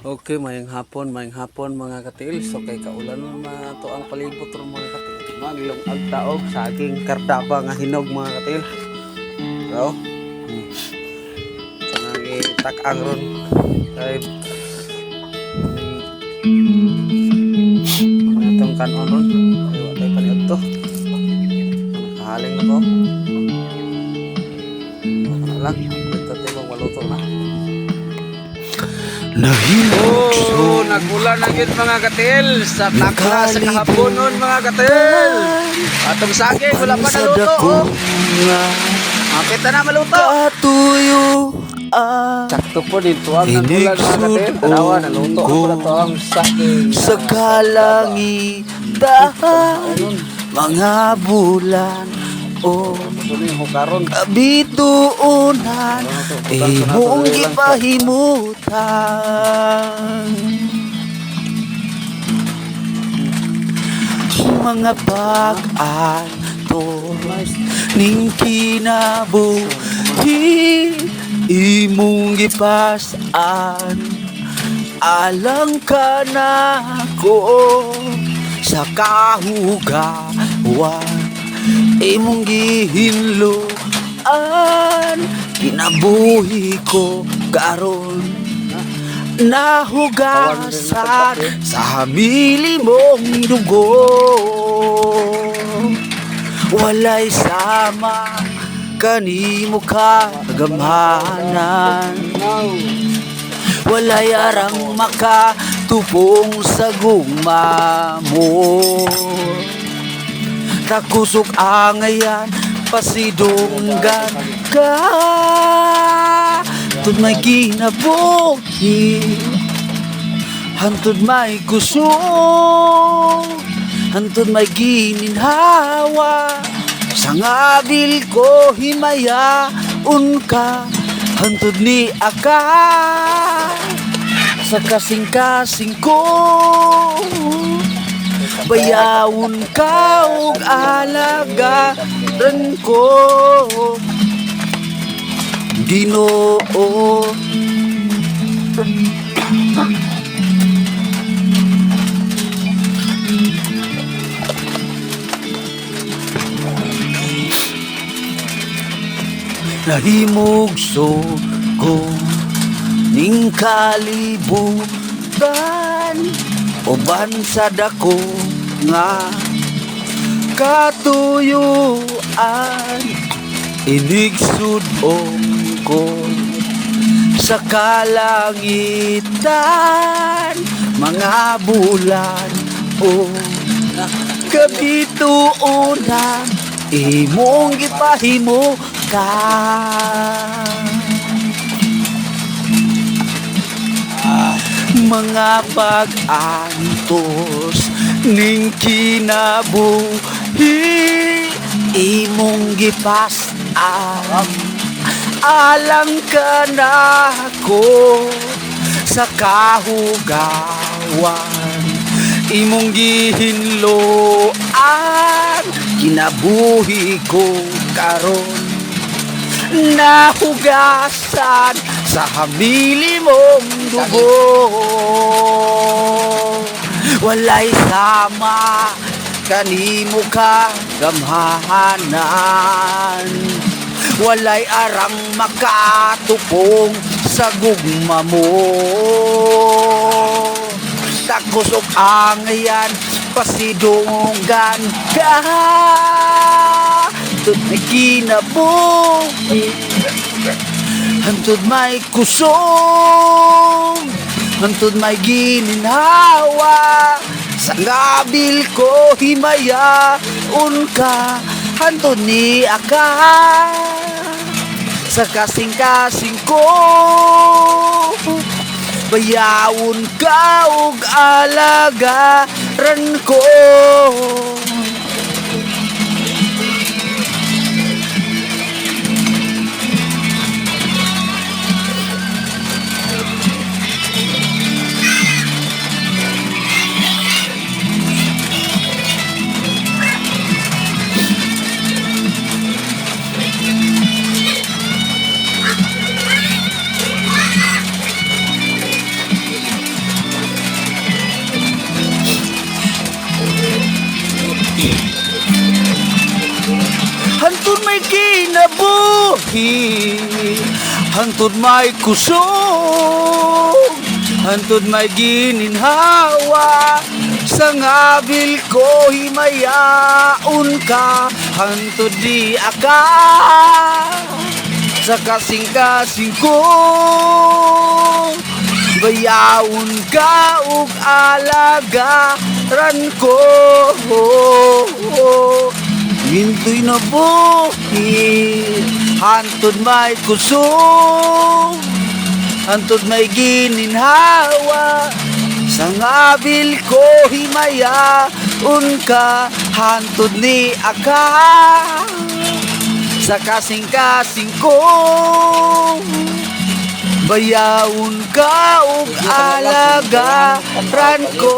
Okay, mayang hapon mga katiil. So kay kaulan mo na to ang palibot ron mga katiil. Maglong agtaog sa aking kardaba nga hinog mga katiil. So, tanang itak-ang ron. Kay itong kanon ron. Kay watay paniod to. Nakahaling na ko. Ano lang, ito tayo maluto na. Nagulan na yun mga katil sa takla sa kahaponon mga katil. Atong saging wala pa naluto. Makita na maluto. Sakto po dito ang nagulan mga katil. Tarawa naluto ako na to ang saging. Sa kalangitan mga bulan bituunan imong gipahimutan mga pag-antos ning kinabuhi imong gipasan alang ka na ko sa kahugawan imong gihinluan kinabuhi ko karon nahugasan sa hamili mong dugo walay sama kanimo kagamhanan walay arang makatupong sa gugma mo takusok angayan pasidunggan ka tud may kinabuhi hantud may kusog hantud may gininhawa sa ngabil ko himayaon ka hantud ni aka sa kasing-kasing ko bayawon ka og alagaran ko Ginoo nahimog ko ning kalibutan uban sa dako nga katuyuan inigsudong ko sa kalangitan mga bulan o kabituunan imong gipahimo ka mga pag-antos ning kinabuhi imong gipas-an alang ka na ko sa kahugawan imong gihinloan kinabuhi ko karon nahugasan sa hamili mong dugo walay sama kanimo kagamhanan walay arang makatupong sa gugma mo takusok angayan pasidunggan ka tud may kinabuhi hantud may kusog hantud may gininhawa sa ngabil ko himayaon ka hantud ni aka sa kasing-kasing ko bayawon ka og alagaran ko kinabuhi hantod may kusog hantod may gininhawa sa ngabil ko himayaon ka hantod di aka sa kasing-kasing ko bayaon ka ug alagaran ko Minto'y nabuhi hantod may kusog hantod may gininhawa sa ngabil ko himayaon ka hantod ni aka sa kasing-kasing ko bayaon ka ug alagaran ko